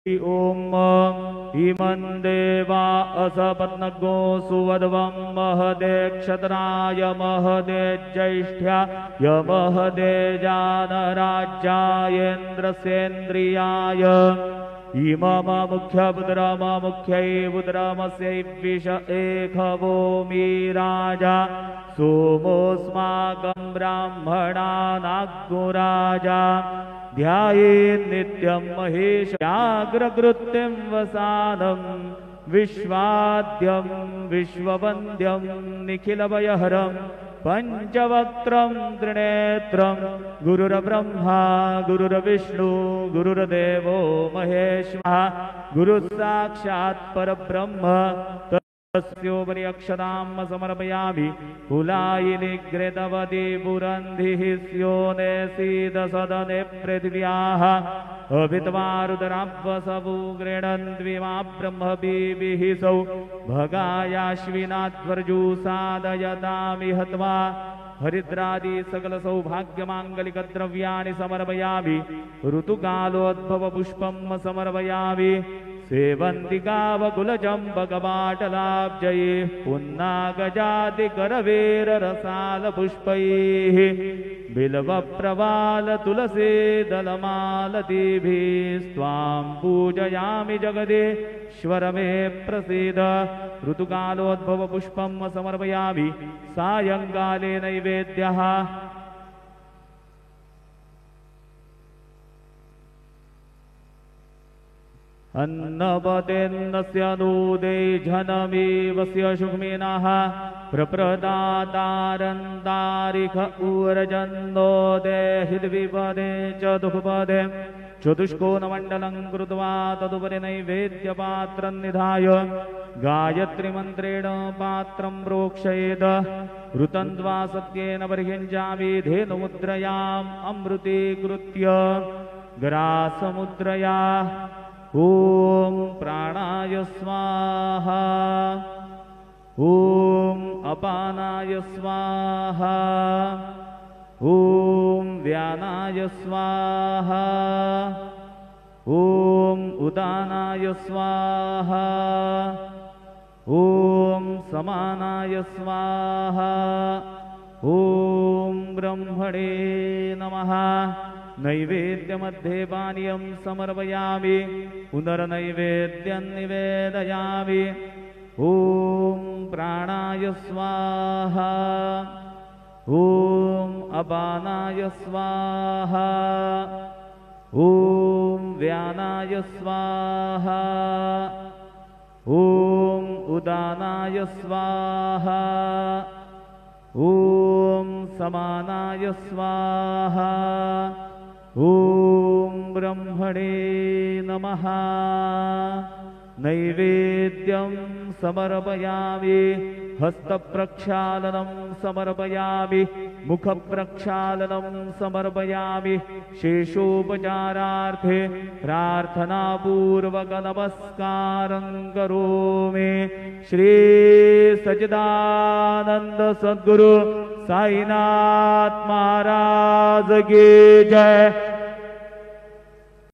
ओम इमं देवा असपत्नगो सुवध्वं महदे क्षत्राय महदे ज्येष्ठ्याय महदे जानराज्यायेन्द्रसेन्द्रियाय इमम मुख्यपुत्रम मुख्यै पुत्रमस्यै विष एकभूमि राजा सोमोऽस्माकं ब्राह्मणानाग्राजा ध्यायेत् नित्यं महेशाग्रकृत्यं वसानं विश्वाद्यं विश्ववन्द्यं निखिलभयहरं पंचवक्त्रं त्रिनेत्रं गुरुर्ब्रह्मा गुरुर्विष्णु गुरुर्देवो महेश्वरः गुरुसाक्षात् परब्रह्म तस्योपरि अक्षतां समर्पयामि कुलायिनी घृतवती पुरन्धिः स्योने सीदसदने पृथिव्याः अभित्वारुदरावसवु गृह्णन्त्विमा ब्रह्मभिः सौ भगायाश्विनाध्वर्जुसादयतामि हत्वा हरिद्रादि सकल सौभाग्यमांगलिक द्रव्याणि समर्पयामि ऋतुकालोद्भव पुष्पं समर्पयामि सेवन्तिकावकुलचम्पकपाटलाब्जये पुन्नागजातिकरवेररसालपुष्पैः बिल्वप्रवालतुलसीदलमालतीभिस्त्वां पूजयामि जगदीश्वर मे प्रसीद ऋतुकालोद्भव पुष्पं समर्पयामि सायंकाले नैवेद्यः अन्नपतेन्नस्य नूदे जनमेवस्य शुग्मिनः प्रप्रदातारन्तारिख ऊर्जन्नो देहिद्विपदे च दुःपदे चतुष्कोणमण्डलं कृत्वा तदुपरि नैवेद्यपात्रं निधाय गायत्रीमन्त्रेण पात्रं प्रोक्षयेत् ऋतन्त्वा सत्येन परिहिञ्जामि धेनुमुद्रयाम् अमृतीकृत्य ग्रासमुद्रया ॐ प्राणाय स्वाहा ॐ अपानाय स्वाहा ॐ व्यानाय स्वाहा ॐ उदानाय स्वाहा ॐ समानाय स्वाहा ॐ ब्रह्मणे नमः नैवेद्यमध्ये पानीयं समर्पयामि पुनर्नैवेद्यं निवेदयामि ॐ प्राणाय स्वाहा ॐ अपानाय स्वाहा ॐ व्यानाय स्वाहा ॐ उदानाय स्वाहा ॐ समानाय स्वाहा ॐ ब्रह्मणे नमः नैवेद्यं समर्पयामि हस्तप्रक्षालनं समर्पयामि मुखप्रक्षालनं समर्पयामि शेषोपचारार्थे प्रार्थनापूर्वक नमस्कारं करोमि श्री सच्चिदानंद सद्गुरु साईनाथ महाराज की जय।